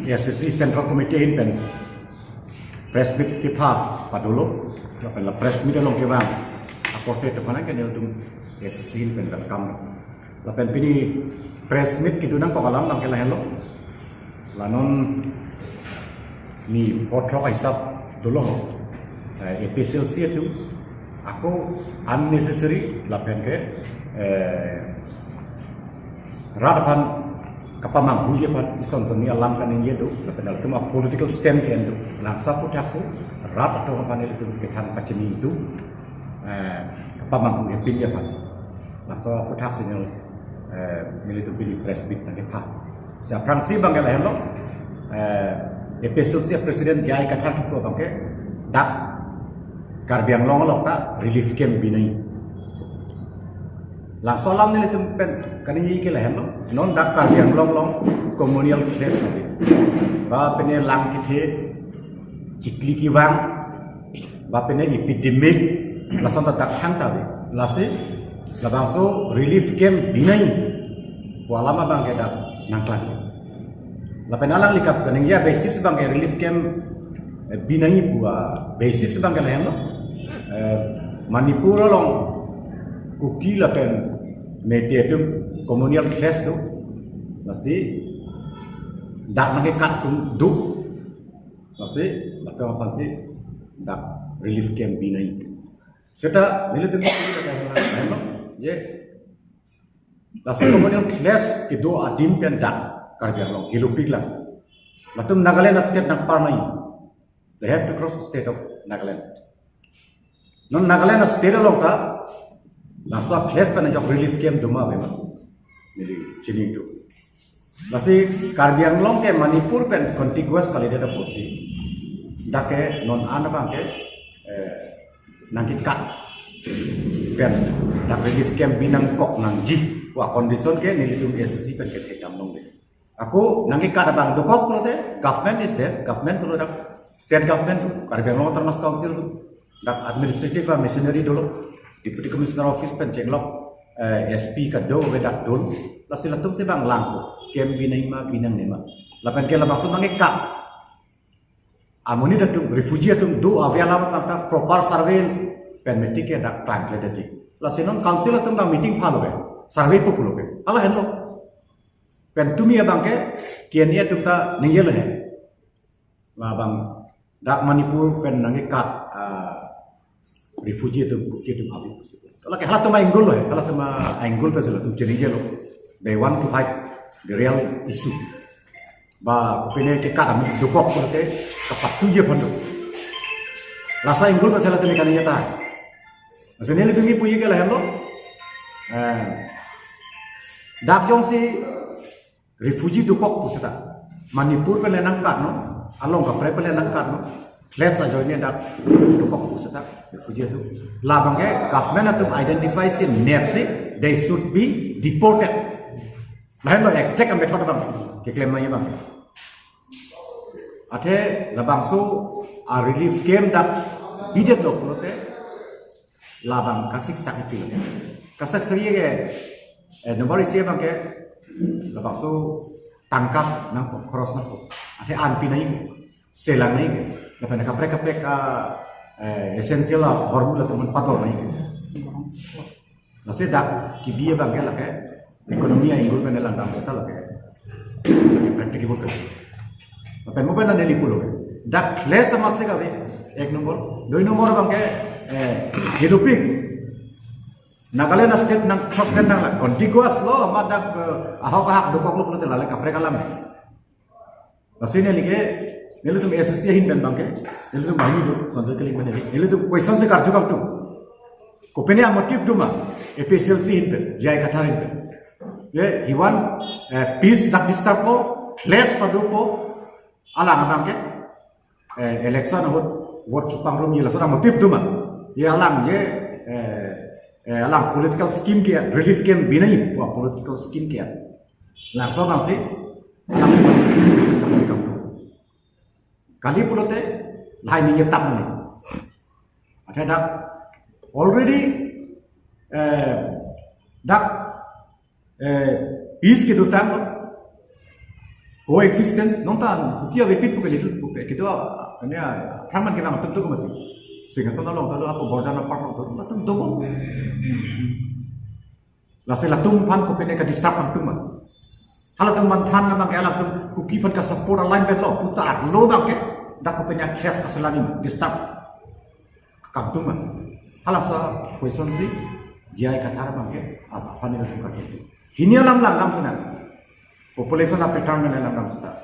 SSC Central Committee in pen press bit ke pha padolo la pen la press meet long ke bang aporte te pana ke nel tum SSC in pen kam la pen pini press meet kitu nang ko kalam bang ke la hello la non ni potro hisab dolo episode tu aku unnecessary la pen ke radapan kapamang huje pat ison ni alam kan ini tu lepas itu mah political stand kan tu langsa pun tak su rat atau apa ni itu ketan pacini itu kapamang huje pilih pat langsa pun tak su ni itu pilih presbit nanti pat saya prangsi bangga lah hello episode presiden jai kata tu bangga dak karbiang long long tak relief camp binai langsung alam ni itu pen kan ini ke lah non dakar yang long communal class ni ba pene lang kithe cikli ki wang ba pene epidemic langsung tak khanta bi lasi labangso relief camp binai walama bang ke dak nangklan la penalang likap kan ya basis bang ke relief camp binai bua basis bang ke lah Manipur long kuki la pen mediatum communal class tu masih dak nake kat tum duk masih atau apa sih dak relief camp binai serta nilai tu ye langsung communal class itu adim pen dak karbiang long hilupik lah latum Nagaland state nak parnai they have to cross the state of Nagaland non Nagaland state long ta langsung place pen jok relief camp duma memang jadi sini itu masih Karbi Anglong ke Manipur pen contiguous kali dia ada posisi dake non ana bang ke nangki kat pen dak relief camp binang kok nangji wa condition ke nilitum SSC pen ke damlong de aku nangki kat bang dokok lo de government is there government lo dak state government Karbi Anglong termasuk council dak administrative machinery dulu Deputy Commissioner Office pen cenglok SP ka do wedak dul lasi latum se bang langko kem binai ma binang nema lapan ke labang sumang ekap amoni datum refugee datum do avyala ma proper survey pen metik ke dak plan le dati lasi non council datum bang meeting phalo be survey po pulo be ala hello pen tumi abang ke kiania tum ta ningel he labang dak Manipur pen nangikat refugee itu kita habis possible. Kalau kita tu main gol loh, kalau tu main gol pun sudah tu jadi je loh. They want to hide the real issue. Bah, kupine ke kadang dukok seperti kepat tu je pun tu. Rasa gol pun sudah tu mereka ni nyata. Maksudnya itu ni punya ke lah hello. Dak jong si refugee dukok tu sudah. Manipur pun lenang kat no, along kapre pun lenang kat no. Class aja ini dak dukok tu sudah. Refugee tu labang ke government atum identify si nepsi they should be deported lain lo check ang method bang ke claim na bang ate labang so a relief camp dak bidet lo prote labang kasik sakiti kasak seri ke nomor isi bang ke labang so tangkap nang cross nang ate an pinai selang nai ke lapan kaprek esensial lah hormon lah teman pator naik. Nasi dak kibiya bangke lah ke ekonomi yang ingin penelan dalam kata lah ke praktik ibu ke. Apa yang mau penelan dari pulau ke. Dak les sama sih kabe ek nomor, dua nomor bangke hidupik. Nagaland state nang cross kan nang lah contiguous lo amat dak ahok dokok lo pulau terlalu kapre kalam. Nasi ni lagi Nelu tu SSC hindan bangke, nelu tu mahu tu, sondel keling mana ni, nelu tu question se karju kam tu, kopene a motif tu mah, EPSLC hindan, jai kata hindan, ye hiwan peace tak disturb po, less padu po, alang bangke, election hot, vote cupang rum ye langsung motif tu mah, ye alang ye alang political scheme kia, relief camp binai, wah political scheme kia, langsung nasi, alang kali pulote lain ni yetam ni. Ada dak already dak peace ke dutam coexistence nontan kukia wepit bukan itu bukan gitu ini praman kita nggak tentu kemati sehingga soalnya long tahu apa borjana part itu nggak tentu lah saya latung pan kopene ka disturb pantung mah hal teman tan namang kaya latung kuki pan ka support line ben lo putar lo bang ke dak kopenya crash ka selani disturb kantung mah hal sa question si jai kathar bang ke apa ni langsung ka itu hini alam sana population of retirement alam sana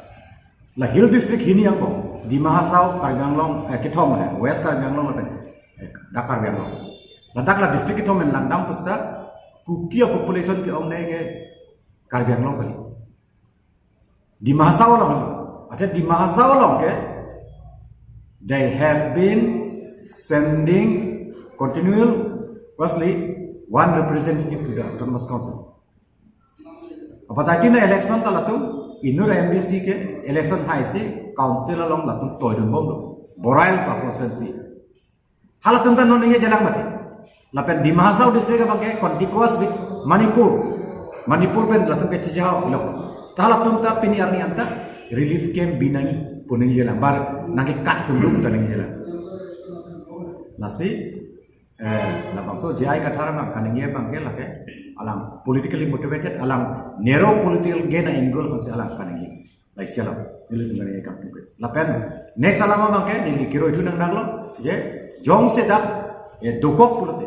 la hill district hini yang bang di Mahasau Karbianglong Kithom West Karbianglong Dakar Karbianglong ladak la district Kithom landam pusta kukia population ke ong ke Karbianglong kali di Mahasau long ada di Mahasau long ke they have been sending continuously one representative to the autonomous council apa tadi na election talatung inur MDC ke election hai si council along latung toidun bom borail pa constituency halatun tan nonnya jalan mati lapen di Mahasau district ke contiguous with Manipur pen latung ke cijau lo halatun ta pini arni anta relief camp binangi puning jalan bar nagi kat tum taning jalan nasi labang so jai kathara mang kaning ye bang ke lake alam politically motivated alam narrow political gain angle kan alam kaning ye lai sialam ilu ngani kam tu lapen next alam bang ke ni kiro itu nang lo je jong se dak e dokok pulte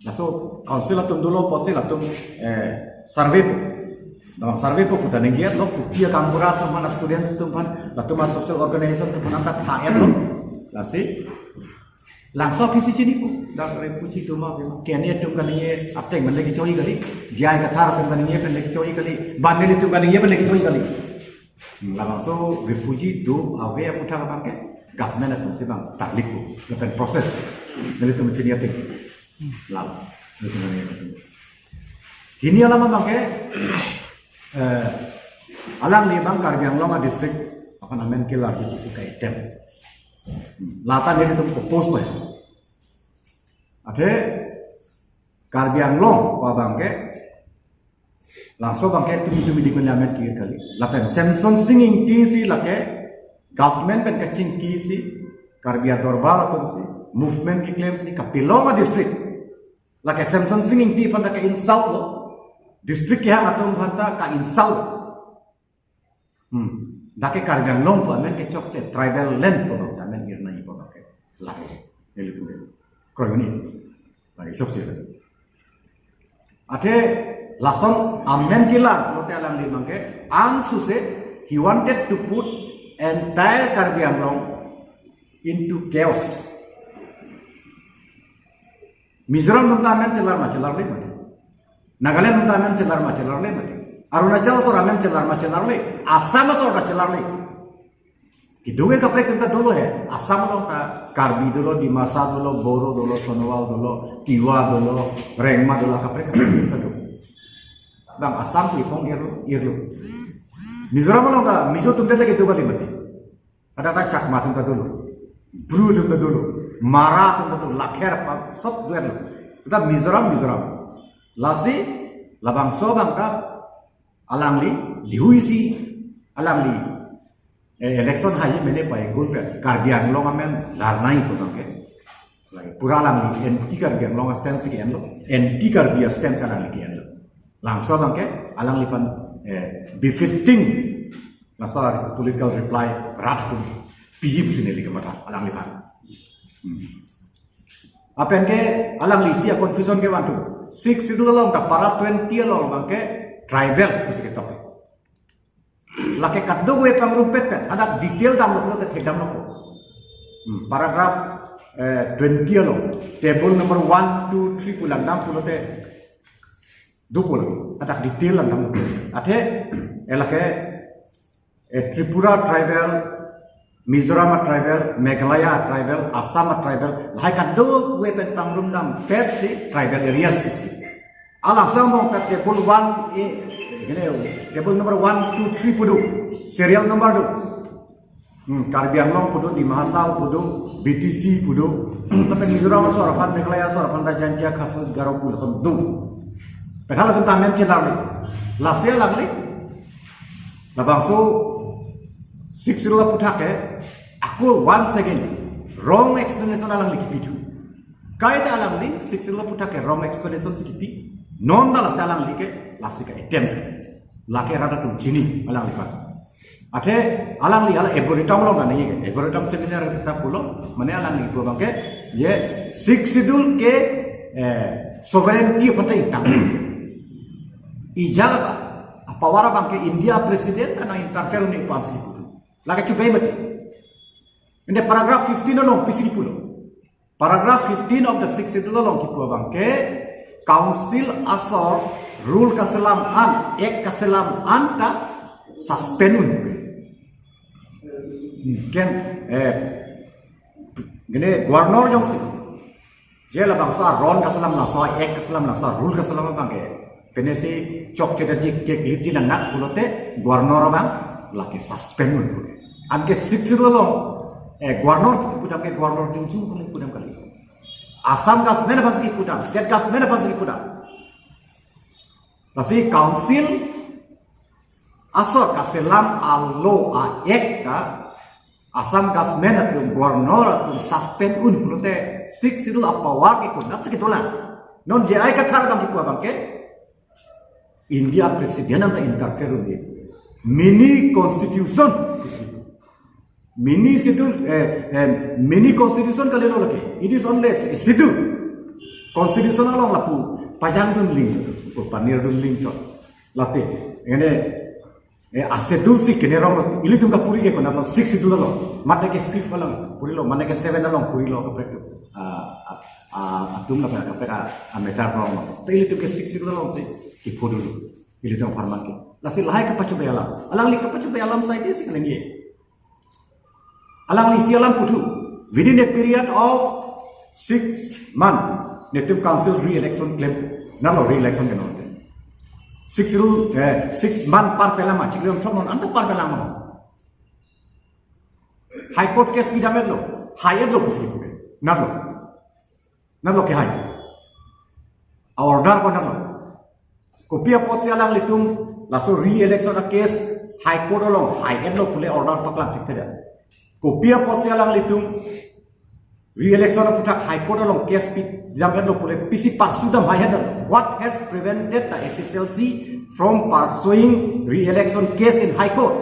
laso council atum dulu posil atum survey dalam survey po puta ning ye lo kutia kampura tu mana students tu pan latum social organization tu pan anta HR lo lasi langsung kisi cini pun dah refugi tu mah kene tu kan ye apteng man lagi choi kali jai kathar tu kan ye pen lagi choi kali bandeli tu kan ye pen lagi choi kali langsung refugi tu ave putra ka bangke government tu sebang taklik tu pen proses dari tu macam ni apteng lam itu kan ye ini alama bangke alang ni bang Karbianglong district apa namanya kilar itu suka item latan jadi tu propose lah. Ada Karbianglong pa bangke langsung bangke tumi di parliament kiri kali. Lapen Samson singing kisi lake government pen kacing kisi Karbia Dorbar atau si movement ki claim si Kapilonga district. Lake Samson singing ti panda ka insult lo. District yang atum banta ka insult. Dake Karbianglong pa men ke chokche tribal land po ba men irna i po ba ke lake ele tu kroyoni lagi chokche ate lason amen kila lote alam li mangke ansu se he wanted to put entire Karbianglong into chaos Mizoram nuntamen celar le Nagaland nuntamen celar le Arunachal soramen celar le Assam celar le Kiduge kapre kenta dulu he Assam lo ka Karbi dulu Dimasa dulu Boro dulu Sonowal dulu Tiwa dulu Rengma dulu kapre kenta dulu Bang Assam ku ipong irlu Mizoram lo ka Mizo tumte lagi tu kali mati ada Cakma tumta dulu Bru tumta dulu Mara tumta dulu Lakher sop duen lo Tetap Mizoram Lasi labang so bang ka Alangli dihuisi alangli election haji mene pai gulpe Karbianglong amen larnai ko ke lagi pura alangli anti Karbianglong stance ke enlo anti Karbia stance alangli ke enlo langsung bangke alangli pan befitting langsung political reply rat tu piji pusineli ke mata alangli pan apa ke alangli sia confusion ke wantu 6 itu long ta para 20 long bangke tribal bisa kita pakai. Laki kaddo gue pangrumpet kan, ada detail dalam lo terhadap lo. Paragraf 20 lo, table number 1, 2, 3 pulang 60 te 20 ada detail dalam lo. Ate elake Tripura tribal, Mizoram tribal, Meghalaya tribal, Assam tribal. Laki kaddo gue pangrum dam versi tribal areas sih. Alam sama kat table 1 table number 1, 2, 3 pudu serial number tu Karbianglong pudu di Mahasau pudu BTC pudu tapi Mizoram sorapan Meghalaya sorapan Rajantia Kasus Garopul Sondu padahal tu tamen celar ni lasya lagli Labang so 6 la puthake aku once again wrong explanation alang liki pitu kaida alang li 6 la puthake wrong explanation sikipi non dala salang like lasika attempt lake rada tum jini alang lipa ate alang li ala eboritam lo na ni eboritam seminar kita pulo mane alang li pulo bangke ye 6 schedule ke sovereignty penting tak ijaga apawara bangke India presiden ana interfere ni pansi putu lake cukai mati in the paragraph 15 along pisi pulo paragraph 15 of the 6th schedule along kipu bangke council asor rule kaselam an ek kaselam anta suspendun ken gene governor jong si jela bangsa ron kaselam na fa ek kaselam na fa rule kaselam bangke penesi chok cedajik kek liti nak pulote governor bang laki suspendun anke sitrolo governor kudam ke governor jungju kudam kali Assam government apa sih kudam, state government apa sih kudam. Nasi council asor kaselam allo a ek ka Assam government atau governor atau suspend pulote 6 itu apa wak ikut nak sekitulah. Non jai kata bang kipu bang ke India presiden anta interfere ni mini constitution mini constitution kali lo lagi it is only a schedule constitution along lapu pajang dun link panir dun link late ini asedul si kene rong ili tum ka puri ke kona 6 schedule lo mate ke 5 along puri lo mane ke 7 along puri lo ka prek atum la ka prek a metar rong to ili tum ke 6 schedule lo si ki phodu ili tum farman ke lasi lahai ka pacu bealam alang li ka pacu bealam sai dia si kalen ye alang li sialam putu within a period of 6 months native council re-election claim nalo re-election ke note 6 month par pelama chikram thomon anta par pelama high court case pidamet lo higher lo pusi ko nalo ke high order ko nalo kopia pot sialang litum laso re-election case high court lo higher lo pule order paklam tik thada kopia pot sialang litung re-election of high court along case jamkan lo pule pisi parsudam hayadal what has prevented the FSLC from pursuing re-election case in high court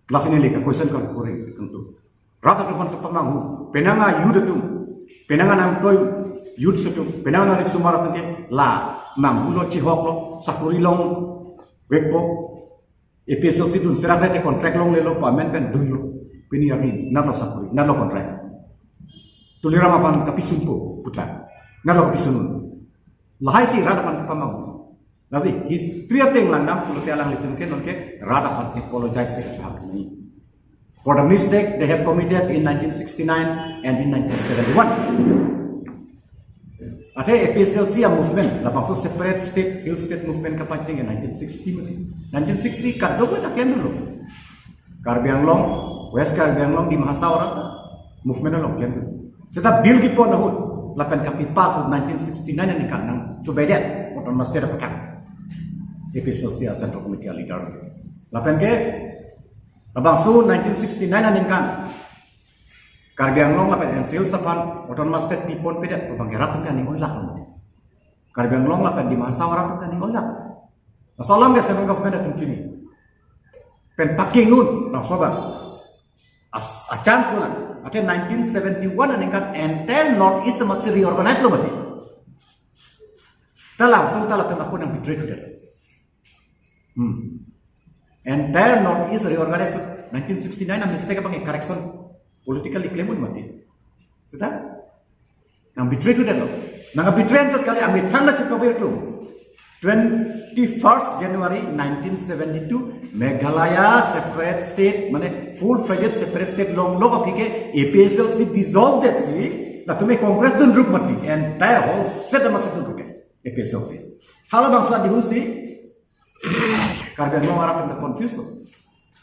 kelas ini lika question kan kori tentu rata depan kepamangu penanga yudatum penanga namtoy yud setum penanga risumara tenge la nambulo chihok lo sakuri long wekbo FSLC dun serapete kontrak long lelo pamen pen dun lo pini yamin nalo sakuri nalo kontrak tulira mapan kapisumpo putla nalo kapisunun lahai si rada pan kapamang nasi history ateng landam pulo tialang litun ke nonke rada pan apologize se chakni for the mistake they have committed in 1969 and in 1971 ate FSLC a movement la bangso separate state hill state movement ka pancing in 1960 kaddo ko taklen dulu Karbi Anglong West Karbi Anglong di Mahasawara movement lo klen dulu seta bill ki po nahut lapan kapi pas 1969 ni kanang coba dia oton mesti ada pekan FSLC a central committee leader lapan ke bangso 1969 aning kan Karbi Anglong lapan ensil sapan oton mesti tipon pedet panggerat kan ni oilak Karbi Anglong lapan di Mahasawara kan ni oilak masalah nggak senang government datang sini pen pakingun nah sobat a chance bulan ada 1971 aningkan entire north east masih reorganize lo berarti telah langsung telah aku yang betray itu entire north east reorganize 1969 na mistake apa nggak correction politically claim berarti sudah yang betray itu lo nggak betray itu kali amit hana cukup berkelum 21st January 1972 Meghalaya separate state mane full-fledged separate state long logo ke APSLC dissolved it see na tume congress dun group mati entire whole set of dun group APSLC hala bangsa dihusi karbian lo arap anda confused lo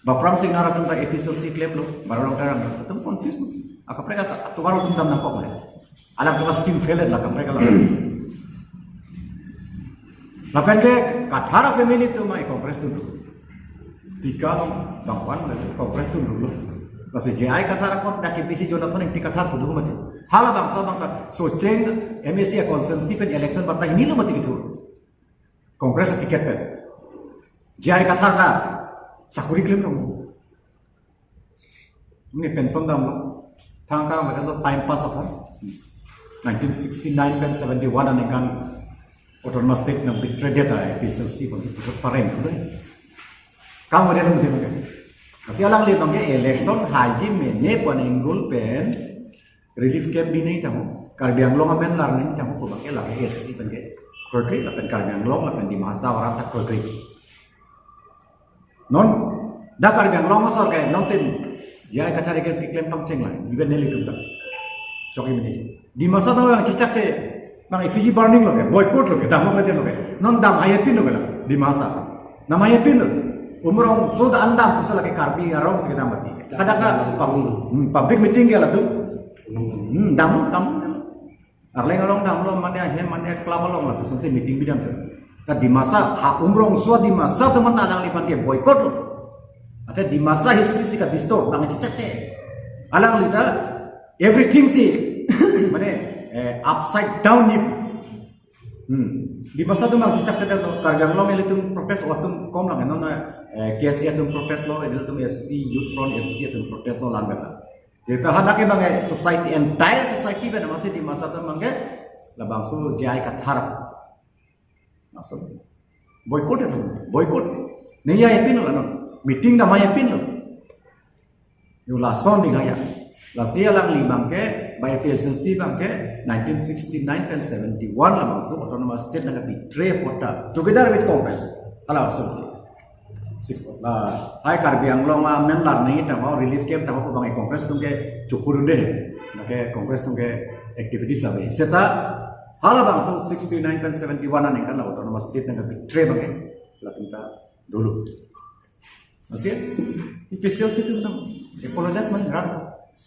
bapram sing arap anda APSLC claim lo barang terang tu confused lo akapre kata tu baru tentang nampok lah anak tu scheme failed lah akapre kalau lapan ke kathara family tu mai kongres tu tika bangwan kongres tu dulu masih JI kathara kon dak KPC Jonathan yang dikathar kudu mati hala bangsa bangka so change MSC constituency pen election bata ini lo mati gitu kongres tiket pen JI kathar na sakuri claim dong ini pension dam lo tangka mereka lo time pass apa 1969 pen 71 anekan autonomous state na betray data PSLC konsep pusat pareng tu kamu dia nunggu dia kasi alang li bangke election haji mene panenggul pen relief camp bini tamu Karbi Anglong amen larning tamu ko bangke la SC bangke korkri la pen Karbi Anglong la pen di masa orang tak korkri non da Karbi Anglong asal ke non sen jai kata reges ki claim pangceng la juga neli tu tak coki meni di masa tu yang cicak ce bang effigy burning lo ke boycott lo ke dam lo ke non dam ayapin lo ke di masa nama ayapin lo umurong sudah andam pasal lagi Karbi arong sekitar mati kadang-kadang public meeting ke lah tu dam arleng along dam lo mana kelama long lah tu sampai meeting bidang tu di masa hak umrong suat di masa teman alang lipan ke boycott lo ada di masa history sih kat distort bang cecek alang lita everything sih mana upside down ni di masa tu mang cicak cecek tu Karbi Anglong itu protes waktu kom lang non KSC itu protes lo itu SC Youth Front SC itu protes lo langgar jadi hendak ke bang society entire society pada masih di masa tu bang la bangsu jai kat harap maksud boycott itu boycott ni ya pin lo non meeting dah maya pin lo yo la son di gaya la sia lang li bang ke by PSLC bang ke 1969 and 71 la bangsu autonomous state na betray pota together with Congress ala so hai Karbi Anglong men lar ni ta mau relief camp ta ko bang Congress tu ke cukur de na ke Congress tu ke activities sabe seta hala bang so 69 and 71 ane kan la autonomous state na betray bang ke la tinta dulu okay official situ tam apologize man ran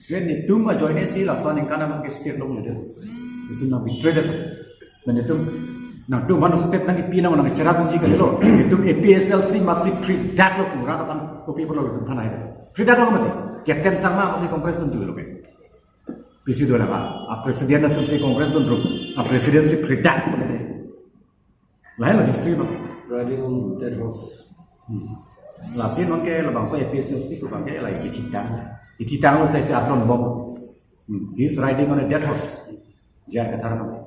when ni tu ma join si la swan kan na ke state long le itu na betray de dan itu nah tu mana step nanti pina mana cerah kunci ke lo itu PSLC masih free dak lo kurang kan kopi perlu lo tanah itu free dak lo mati captain sama masih kongres tu juga lo kan PC dua lah presiden tu si kongres tu dulu presiden si free dak lain lagi history bang riding on dead horse lain mungkin lo bangsa PSLC tu bangsa lagi dititang lo saya atom bom he's riding on a dead horse jangan katakan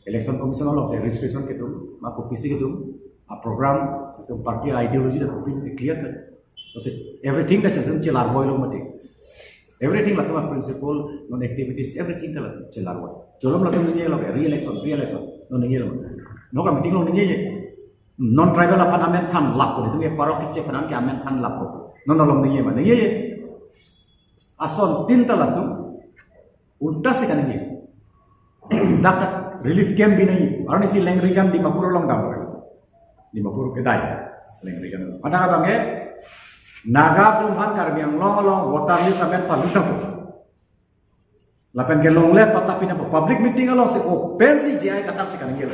election commission lo registration ke tu mak PC ke tu program itu party ideology dah clear kan so everything dah celar boy lo mati everything lah tu principle non activities everything dah celar boy jolom lah tu ni lo re-election non ni lo no kan meeting lo ni non tribal apa amen than lap ko itu ye parok kece panan ke amen than lap ko non lo ni mana ye ason tinta lah tu ulta se kan ni dak relief camp bini orang isi language di Mapuro long dam di Mapuro kedai language ada kata nge naga tuhan Karbi Anglong long voter list amen palu tak lapen ke long le patapi na public meeting along si open si JI kata si kan ngel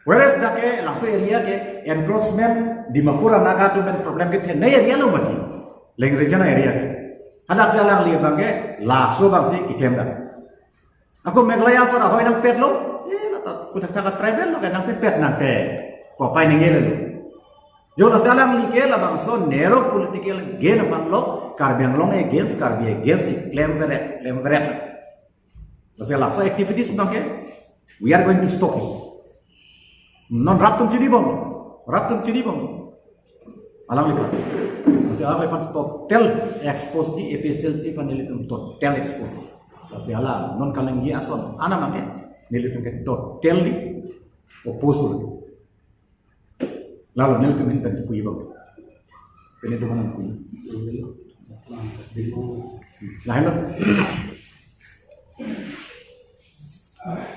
whereas dake langsung area ke encroachment di Mapuro naga tuhan problem ke thene area lo mati language na area ada salang li bangke laso bang si ikem dak aku Meghalaya sora hoy nang pet lo kudak taka tribal lo kanang pet nang pe papai nang yelo yo la salang like la bang so narrow political gain bang lo Karbi Anglong against Karbi against claim veret la sala so activities bang ke we are going to stop it non raptum chidi bang alang lipat masih alang lipat total expose di PSLC panelitum total expose kasi ala non kaleng gi ason ana make nilitum ke totally opposed lalu nilitum hin pen kuyi bang pene do manan kuyi lain lo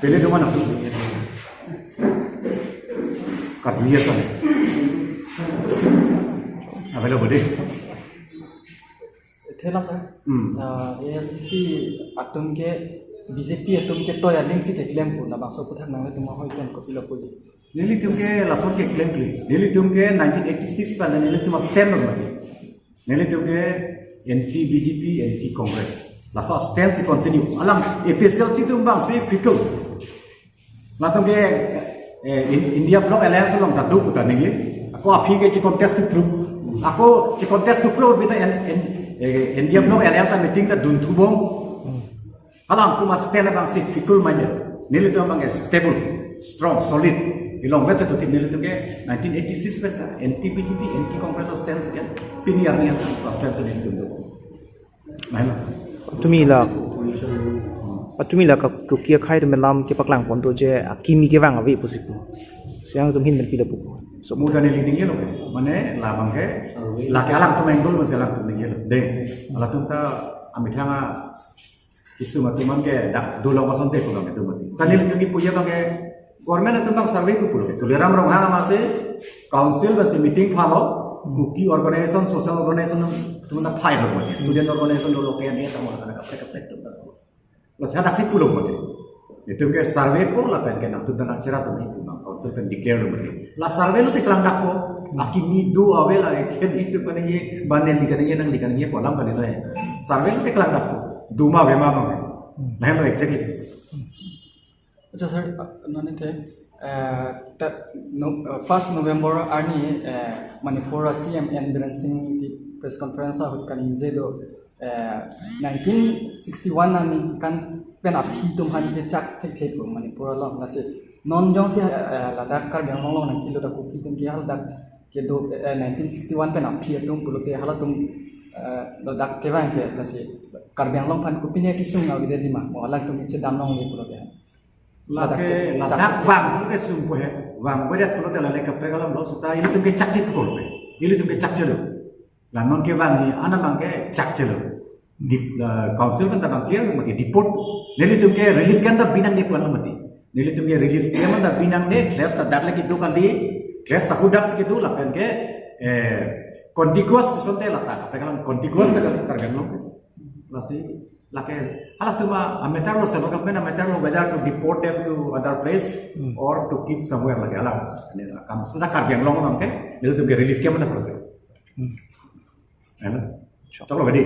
pene do manan katliya sa avelo bode थेलाम sir ASC atum ke BJP atum ke toya ling si ke claim ko na bangso puthak nang le tuma hoi kan ko pilo ko Nili tumke lason ke claim kli. Nili tumke 1986 pa nili tum stand on mati. Nili tumke anti BJP anti Congress. Laso stand si continue. Alam APSL si tum bang si fikul. Latung ke India Bloc Alliance long tadu puta ningi. Ako api ke ci contest to prove. Ako ci contest to prove bita India Bloc Alliance meeting ta dun thubong. Alam tu mas stand bang si fikul minded. Nili tum bang stable, strong, solid. Ilong wet satu tim nili tum ke 1986 beta anti BJP anti Congress stand kan. Piniar ni stand sa nili tum do. Mahal. Tumi la ka kia khai de melam ke paklang pon to je akimi ke wang awi posipu siang tum hin men pila pu So muda ni leading yellow mane labang ke laki alam tu menggol masih alam tu yellow deh alam tu ta amithanga isu matuman ke dak dulu mason deh pulang itu mati tadi leading ni punya bang ke government itu bang survey tu pulang tu liram rong hang masih council dan si meeting phalo kuki organization social organization tu mana phai rong mati student organization lo ke ni sama ada kapek tu lo saya tak sih pulang mati itu ke survey po lah kan nak tu dan acara tu ni council kan declare lo la survey lo tiklang dak po akimi do awela ken itu kan ye banen di kan ye nang di kan ye kolam kan lo survey lo tiklang dak po duma bema bang nah lo exactly अच्छा सर नने थे 1 November आनी Manipur CMN villain Singh की press conference हुई कनी जे दो 1961 आनी kan pen api tum han ke chak thek thek lo Manipur lo na se non jong se Ladakh kar bang long na kilo da ku pi tum ki hal dak ke do 1961 pen api tum pulote hala tum Ladakh ke bang ke na se kar bang long pan ku pi ne ki sung na ide jima mo hala tum che dam long ni pulote Ladakh wang lu ke sung po he wang bo dat pulote la le kapre kalam lo suta ini tum ke chak chit ko pe ini tum ke chak chelo la non ke wang ni ana bang ke chak chelo di council kan tabang clear lu mati deport neli tum ke relief kan da binang ni puan mati neli tum ke relief ke man da binang ne class ta dak lagi do kali class ta hudak segitu la pen ke contiguous sonte la ta pegalan contiguous ta kargan lo lasi la ke alas tu ma ametar lo sabak government ametar lo whether to deport them to other place or to keep somewhere lagi alam kam sudah kargan lo mam ke neli tum ke relief ke man da pro Chalo gadi.